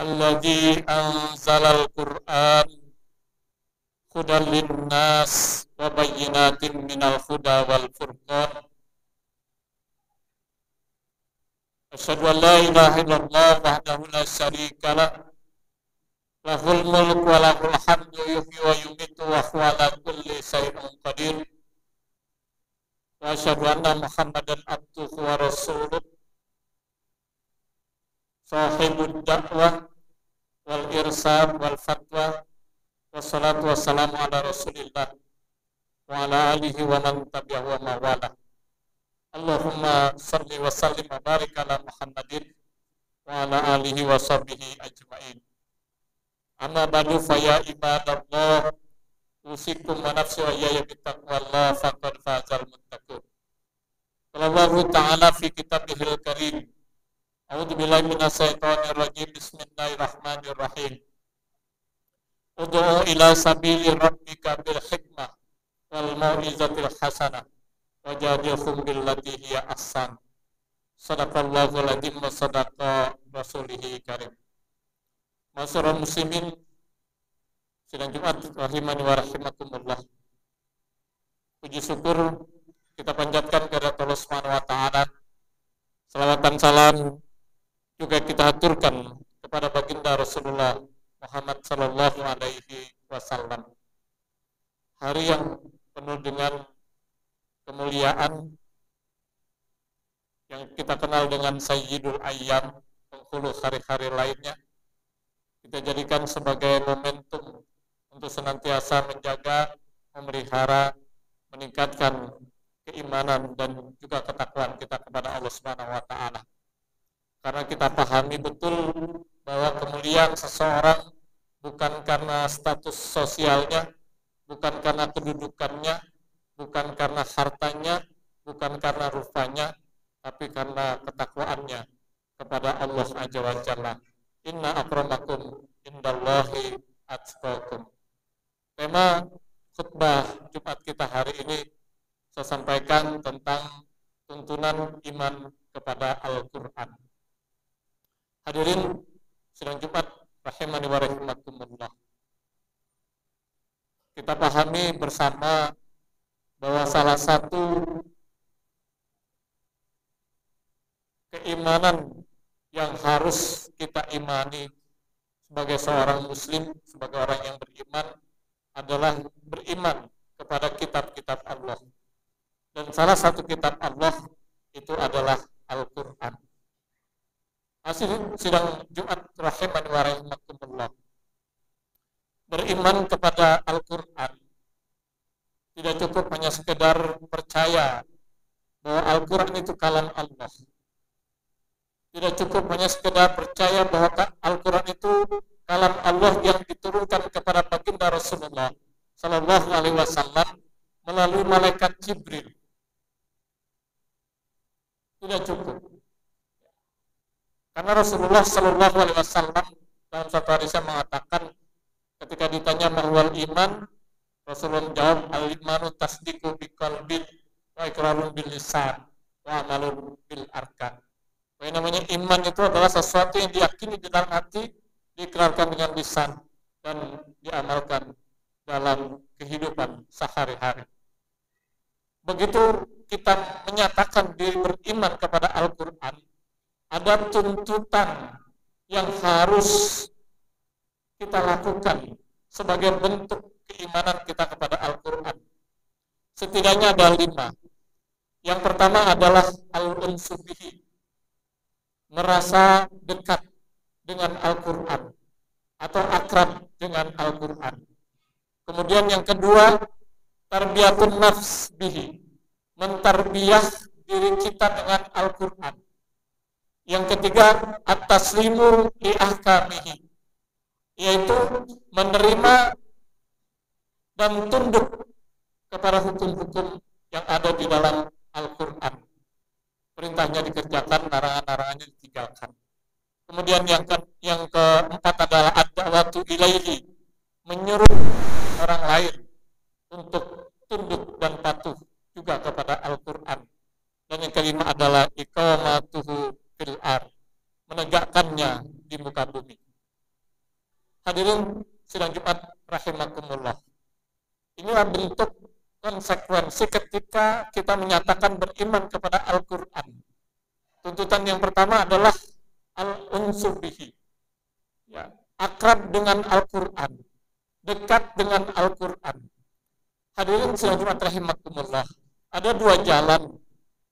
alladzi anzalal Qur'an hudan linnas wa bayyinatin minal huda wal furqan. Asyhadu an la ilaha illallah wahdahu la syarika lah, lahul mulku wa lahul hamdu yuhyi wa yumiitu wa huwa ala kulli syai'in qadir. Wa asyhadu anna Muhammadan abduhu wa rasuluh, sahibud da'wah wal irsad wal fatwa. Wassalatu wassalamu ala rasulillah wa ala alihi wa man tabi'ahu wa mawala. Allahumma salli wa sallim wa barik ala Muhammadin wa ala alihi wa sahbihi ajma'in. Amma ba'du fa ya ibadallah, usikum wa nafsi wa iyaya bittaqwallah faqad fazal muttaqun. Qala Allah ta'ala fi kitabihil karim, a'udzu billahi minas syaitonir rajim, bismillahirrahmanirrahim. Ud'u ila sabili rabbika bil hikmah wal mau'izatil hasanah wajadilhum billati hiya ahsan. Shadaqallahul adzim wa sadaqa rasulihil karim. Masyarul muslimin sidang Jumat rahimani wa rahimakumullah. Puji syukur kita panjatkan kepada Allah Subhanahu wa taala. Salawat dan salam juga kita haturkan kepada baginda Rasulullah Muhammad sallallahu alaihi wasallam. Hari yang penuh dengan kemuliaan yang kita kenal dengan Sayyidul Ayyam, penghulu hari-hari lainnya, kita jadikan sebagai momentum untuk senantiasa menjaga, memelihara, meningkatkan keimanan dan juga ketakwaan kita kepada Allah Subhanahu wa taala. Karena kita pahami betul bahwa kemuliaan seseorang bukan karena status sosialnya, bukan karena kedudukannya, bukan karena hartanya, bukan karena rupanya, tapi karena ketakwaannya kepada Allah Azza wa Jalla. Inna akramakum indallahi atqakum. Tema khutbah Jumat kita hari ini saya sampaikan tentang tuntunan iman kepada Al-Quran. Hadirin sidang Jumat rahimani wa rahimakumullah. Kita pahami bersama bahwa salah satu keimanan yang harus kita imani sebagai seorang muslim, sebagai orang yang beriman, adalah beriman kepada kitab-kitab Allah. Dan salah satu kitab Allah itu adalah Al-Quran. Hasil sidang Jumat rahimani wa rahimakumullah. Beriman kepada Al-Quran tidak cukup hanya sekedar percaya bahwa Al-Quran itu kalam Allah. Tidak cukup hanya sekedar percaya bahwa Al-Quran itu kalam Allah yang diturunkan kepada baginda Rasulullah sallallahu alaihi wasallam melalui malaikat Jibril. Tidak cukup. Karena Rasulullah sallallahu alaihi wasallam dalam satu hadisnya mengatakan, ketika ditanya mahwal iman, Rasulullah menjawab, al-imanu tasdiqu biqalbin wa iqrarun bil lisan wa amalun bil arkan. Yang namanya iman itu adalah sesuatu yang diyakini di dalam hati, diikrarkan dengan lisan, dan diamalkan dalam kehidupan sehari-hari. Begitu kita menyatakan diri beriman kepada Al-Quran, ada tuntutan yang harus kita lakukan sebagai bentuk keimanan kita kepada Al-Quran. Setidaknya ada 5. Yang pertama adalah al-unsu bihi, merasa dekat dengan Al-Quran atau akrab dengan Al-Quran. Kemudian yang kedua, tarbiyatun nafs bihi, mentarbiyah diri kita dengan Al-Quran. Yang ketiga, at-taslimu li ahkamihi, yaitu menerima dan tunduk kepada hukum-hukum yang ada di dalam Al-Quran. Perintahnya dikerjakan, larangan-larangannya ditinggalkan. Kemudian yang keempat adalah ad-da'watu ilaihi, menyuruh orang lain untuk tunduk dan patuh juga kepada Al-Quran. Dan yang kelima adalah iqamatuhu fil ardh, menegakkannya di muka bumi. Hadirin sidang Jumat rahimakumullah. Inilah bentuk konsekuensi ketika kita menyatakan beriman kepada Al-Quran. Tuntutan yang pertama adalah al-unsu bihi, ya, akrab dengan Al-Quran, dekat dengan Al-Quran. Hadirin sidang Jumat rahimakumullah, ada dua jalan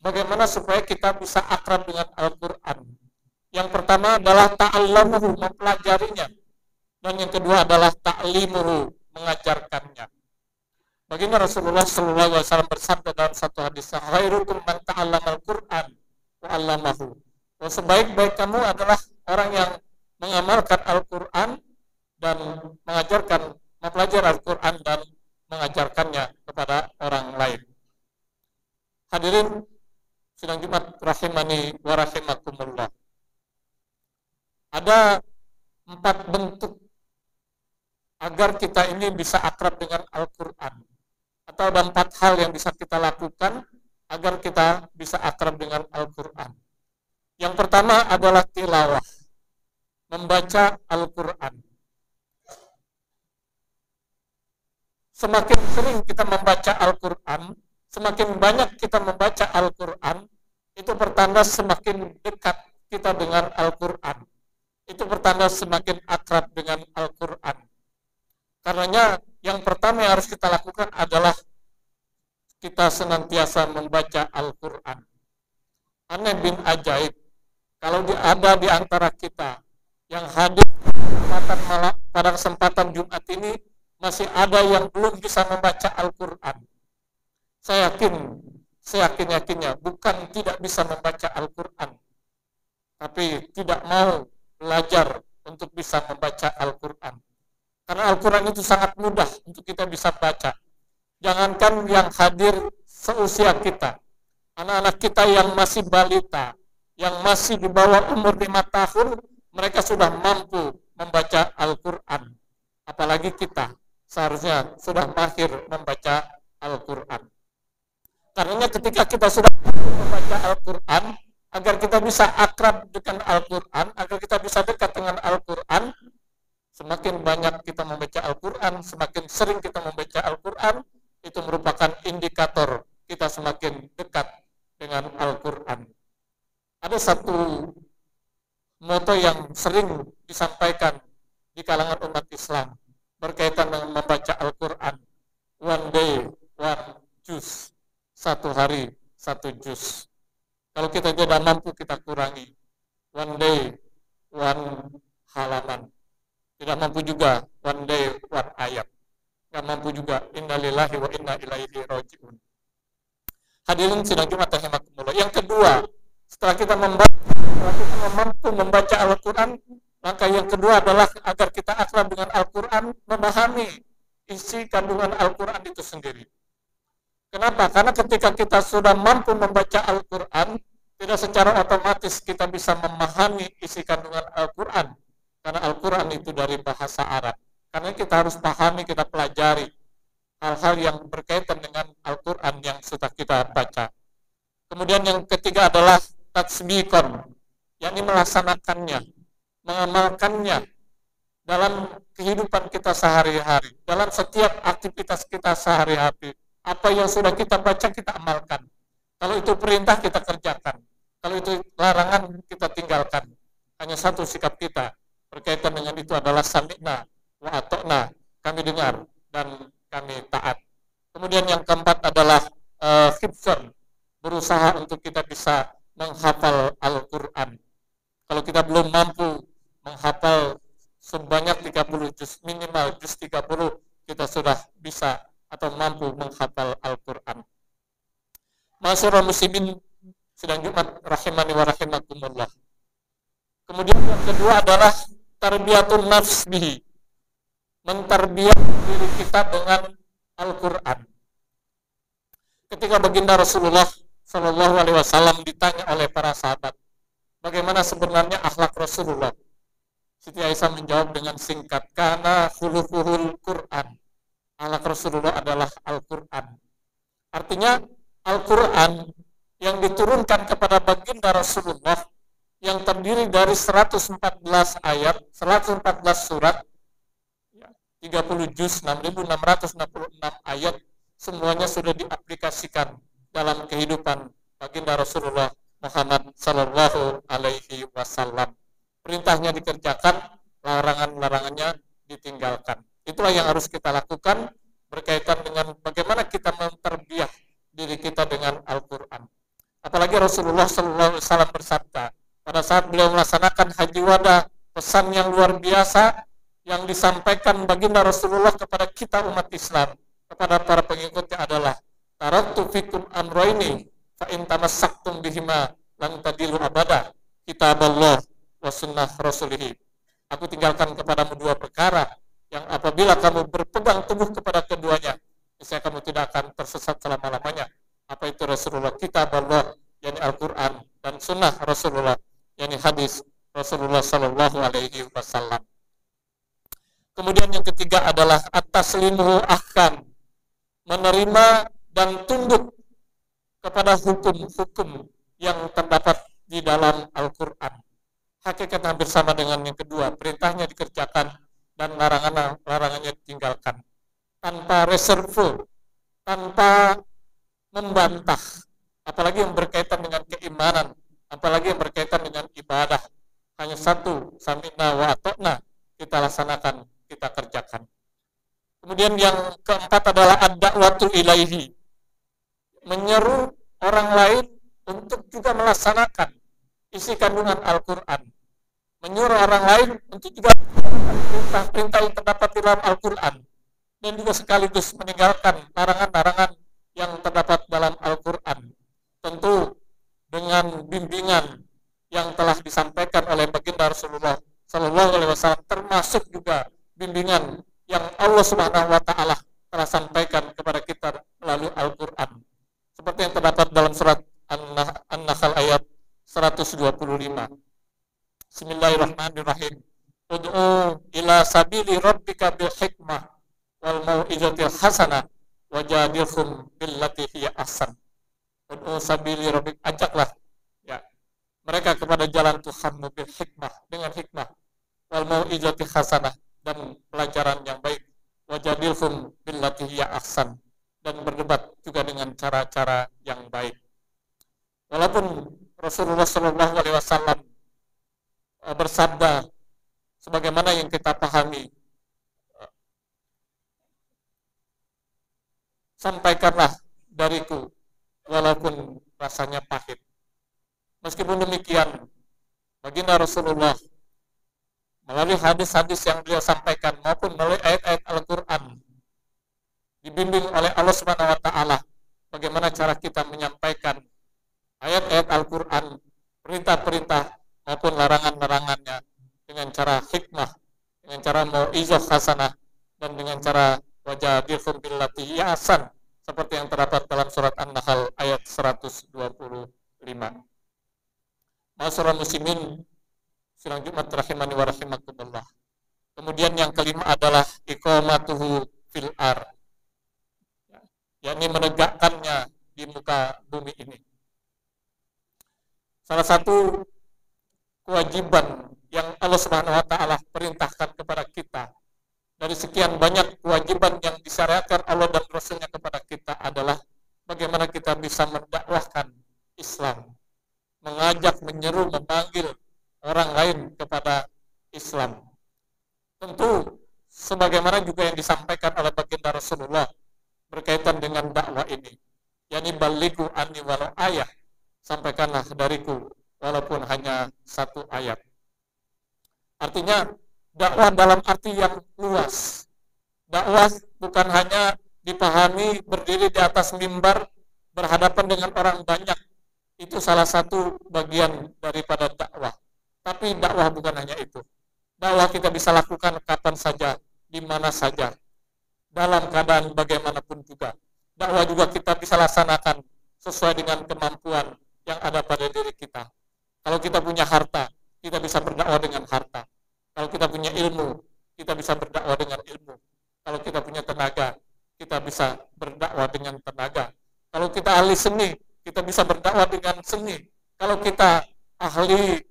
bagaimana supaya kita bisa akrab dengan Al-Quran. Yang pertama adalah ta'allamuhu, mempelajarinya, dan yang kedua adalah ta'limuhu, mengajarkannya. Baginda Rasulullah SAW bersabda dalam satu hadis, khairukum man ta'allama al-Quran wa 'allamahu. Sebaik-baik kamu adalah orang yang mengamalkan Al-Quran dan mengajarkan, mempelajari Al-Quran dan mengajarkannya kepada orang lain. Hadirin sidang Jumat rahimani wa rahimakumullah. Ada 4 bentuk agar kita ini bisa akrab dengan Al-Quran. Atau ada 4 hal yang bisa kita lakukan agar kita bisa akrab dengan Al-Quran. Yang pertama adalah tilawah, membaca Al-Quran. Semakin sering kita membaca Al-Quran, semakin banyak kita membaca Al-Quran, itu pertanda semakin dekat kita dengan Al-Quran. Itu pertanda semakin akrab dengan Al-Quran. Karenanya yang pertama yang harus kita lakukan adalah kita senantiasa membaca Al-Quran. Aneh bin ajaib, kalau ada di antara kita yang hadir pada kesempatan Jumat ini, masih ada yang belum bisa membaca Al-Quran. Saya yakin-yakinnya bukan tidak bisa membaca Al-Quran, tapi tidak mau belajar untuk bisa membaca Al-Quran. Karena Al-Quran itu sangat mudah untuk kita bisa baca. Jangankan yang hadir seusia kita, anak-anak kita yang masih balita, yang masih di bawah umur 5 tahun, mereka sudah mampu membaca Al-Quran. Apalagi kita, seharusnya sudah mahir membaca Al-Quran. Karena ketika kita sudah membaca Al-Quran, agar kita bisa akrab dengan Al-Quran, agar kita bisa dekat dengan Al-Quran, semakin banyak kita membaca Al-Quran, semakin sering kita membaca Al-Quran, itu merupakan indikator kita semakin dekat dengan Al-Quran. Ada satu moto yang sering disampaikan di kalangan umat Islam berkaitan dengan membaca Al-Quran. One day, one juz. 1 hari, 1 juz. Kalau kita tidak mampu, kita kurangi. One day, one halaman. Tidak mampu juga, one day, one ayat. Tidak mampu juga, inna lillahi wa inna ilaihi raji'un. Hadirin sidang Jumat rahimakumullah. Yang kedua, setelah kita mampu membaca Al-Quran, maka yang kedua adalah agar kita akrab dengan Al-Quran, memahami isi kandungan Al-Quran itu sendiri. Kenapa? Karena ketika kita sudah mampu membaca Al-Quran, tidak secara otomatis kita bisa memahami isi kandungan Al-Quran. Karena Al-Quran itu dari bahasa Arab. Karena kita harus pahami, kita pelajari hal-hal yang berkaitan dengan Al-Quran yang sudah kita baca. Kemudian yang ketiga adalah tatsbikon, yakni melaksanakannya, mengamalkannya dalam kehidupan kita sehari-hari, dalam setiap aktivitas kita sehari-hari. Apa yang sudah kita baca, kita amalkan. Kalau itu perintah, kita kerjakan. Kalau itu larangan, kita tinggalkan. Hanya satu sikap kita berkaitan dengan itu adalah sami'na wa ata'na, kami dengar dan kami taat. Kemudian yang keempat adalah hifdzan, berusaha untuk kita bisa menghafal Al-Quran. Kalau kita belum mampu menghafal sebanyak 30 juz, minimal juz 30, kita sudah bisa atau mampu menghafal Al-Quran. Masyarul muslimin sidang Jumat rahimani wa rahimakumullah. Kemudian yang kedua adalah tarbiyatun nafs bihi, mentarbiyat diri kita dengan Al-Quran. Ketika baginda Rasulullah Shallallahu Alaihi Wasallam ditanya oleh para sahabat, bagaimana sebenarnya akhlak Rasulullah? Siti Aisyah menjawab dengan singkat, kana khuluquhul Quran. Akhlak Rasulullah adalah Al-Quran. Artinya Al-Quran yang diturunkan kepada baginda Rasulullah yang terdiri dari 114 ayat, 114 surat, 30 juz, 6.666 ayat, semuanya sudah diaplikasikan dalam kehidupan baginda Rasulullah Muhammad Sallallahu Alaihi Wasallam. Perintahnya dikerjakan, larangan-larangannya ditinggalkan. Itulah yang harus kita lakukan berkaitan dengan bagaimana kita menterbiah diri kita dengan Al-Quran. Apalagi Rasulullah Sallallahu Alaihi Wasallam bersabda pada saat beliau melaksanakan haji wada, pesan yang luar biasa yang disampaikan baginda Rasulullah kepada kita umat Islam, kepada para pengikutnya adalah taraktu fikum amroini fa in tamassaktum bihima lan tadilu abada kitaballah wa sunnah rasulih. Aku tinggalkan kepadamu dua perkara yang apabila kamu berpegang teguh kepada keduanya, niscaya kamu tidak akan tersesat selama-lamanya. Apa itu Rasulullah? Kitaballah, yakni Al-Quran, dan sunnah Rasulullah, yakni hadis Rasulullah Sallallahu Alaihi Wasallam. Kemudian yang ketiga adalah at-taslimu ahkam, menerima dan tunduk kepada hukum-hukum yang terdapat di dalam Al-Quran. Hakikat hampir sama dengan yang kedua, perintahnya dikerjakan dan larangannya ditinggalkan. Tanpa reserve, tanpa membantah, apalagi yang berkaitan dengan keimanan, apalagi yang berkaitan dengan ibadah. Hanya satu, sami'na wa ata'na, kita laksanakan, kita kerjakan. Kemudian yang keempat adalah ad-da'watu ilaihi, menyeru orang lain untuk juga melaksanakan isi kandungan Al-Quran, menyuruh orang lain untuk juga perintah-perintah yang terdapat di dalam Al-Quran, dan juga sekaligus meninggalkan larangan-larangan yang terdapat dalam Al-Quran, tentu dengan bimbingan yang telah disampaikan oleh baginda Rasulullah Sallallahu Alaihi Wasallam, termasuk juga bimbingan yang Allah Subhanahu Wa Taala telah sampaikan kepada kita melalui Al-Quran, seperti yang terdapat dalam surat An-Nahl ayat 125. Bismillahirrahmanirrahim. Ud'u ila sabili rabbika bil hikmah wal mau'izatil hasanah wajadilhum billati hiya ahsan. Ud'u sabili rabbik, ajaklah ya mereka kepada jalan Tuhanmu bil hikmah, dengan hikmah, wal mau'izatil hasanah, dan pelajaran yang baik, wajadilhum billati hiya ahsan, dan berdebat juga dengan cara-cara yang baik. Walaupun Rasulullah Shallallahu Alaihi Wasallam bersabda sebagaimana yang kita pahami, sampaikanlah dariku walaupun rasanya pahit. Meskipun demikian, baginda Rasulullah melalui hadis-hadis yang beliau sampaikan maupun melalui ayat-ayat Al-Quran dibimbing oleh Allah Subhanahu Wa Taala bagaimana cara kita menyampaikan ayat-ayat Al-Quran, perintah-perintah maupun larangan-larangannya dengan cara hikmah, dengan cara mau'izah hasanah, dan dengan cara wajadilhum billati hiya ahsan, seperti yang terdapat dalam surat An-Nahl ayat 125. Ma'asyiral muslimin sidang Jumat rahimani wa rahimakumullah. Kemudian yang kelima adalah iqamatuhu fil ar, yakni menegakkannya di muka bumi ini. Salah satu kewajiban yang Allah Subhanahu Wa Taala perintahkan kepada kita dari sekian banyak kewajiban yang disyariatkan Allah dan Rasulnya kepada kita adalah bagaimana kita bisa mendakwahkan Islam, mengajak, menyeru, memanggil orang lain kepada Islam. Tentu sebagaimana juga yang disampaikan oleh baginda Rasulullah berkaitan dengan dakwah ini, yakni balighu anni walau ayah, sampaikanlah dariku walaupun hanya satu ayat. Artinya dakwah dalam arti yang luas. Dakwah bukan hanya dipahami berdiri di atas mimbar berhadapan dengan orang banyak, itu salah satu bagian daripada dakwah. Tapi dakwah bukan hanya itu. Dakwah kita bisa lakukan kapan saja, di mana saja, dalam keadaan bagaimanapun juga. Dakwah juga kita bisa laksanakan sesuai dengan kemampuan yang ada pada diri kita. Kalau kita punya harta, kita bisa berdakwah dengan harta. Kalau kita punya ilmu, kita bisa berdakwah dengan ilmu. Kalau kita punya tenaga, kita bisa berdakwah dengan tenaga. Kalau kita ahli seni, kita bisa berdakwah dengan seni. Kalau kita ahli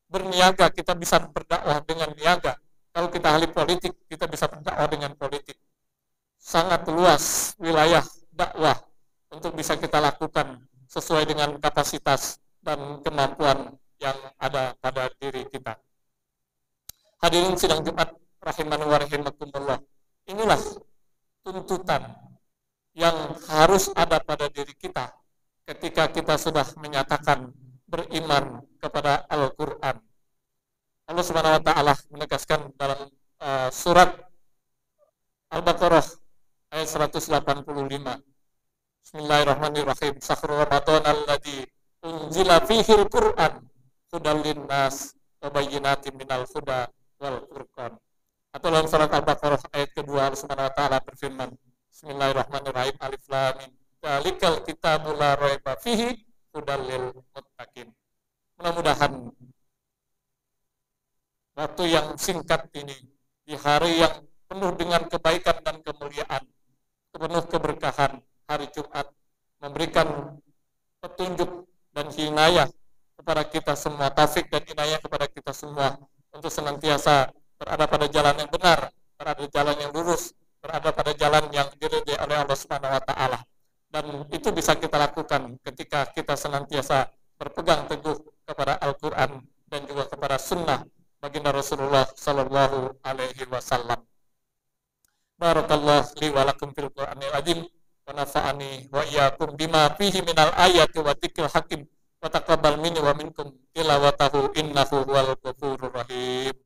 berniaga, kita bisa berdakwah dengan niaga. Kalau kita ahli politik, kita bisa berdakwah dengan politik. Sangat luas wilayah dakwah untuk bisa kita lakukan sesuai dengan kapasitas dan kemampuan yang ada pada diri kita. Hadirin sidang Jumat rahimani wa rahimakumullah. Inilah tuntutan yang harus ada pada diri kita ketika kita sudah menyatakan beriman kepada Al-Quran. Allah Subhanahu wa taala menegaskan dalam surat Al-Baqarah ayat 185. Bismillahirrahmanirrahim. Syahrul Ramadan alladzi unzila fihi al-Qur'an hudal linnas wa bayyinatin minal huda wal furqan. Atau dalam surat Al-Baqarah ayat kedua Allah Subhanahu wa taala berfirman, Bismillahirrahmanirrahim. Alif lam mim. Dzalikal kitabul la raiba fihi hudal lil muttaqin. Mudah-mudahan waktu yang singkat ini, di hari yang penuh dengan kebaikan dan kemuliaan, penuh keberkahan, hari Jumat, memberikan petunjuk dan hinayah kepada kita semua, taufik dan hinayah kepada kita semua untuk senantiasa berada pada jalan yang benar, berada jalan yang lurus, berada pada jalan yang diridhai oleh Allah Subhanahu wa taala. Dan itu bisa kita lakukan ketika kita senantiasa berpegang teguh kepada Al-Qur'an dan juga kepada sunnah baginda Rasulullah sallallahu alaihi wasallam. Barakallahu li wa lakum fil Qur'anil azim wa nafa'ani wa iyyakum bima fihi minal ayati wa dzikril hakim wa taqabbal minni wa minkum tilawatahu innahu huwal ghafurur rahim.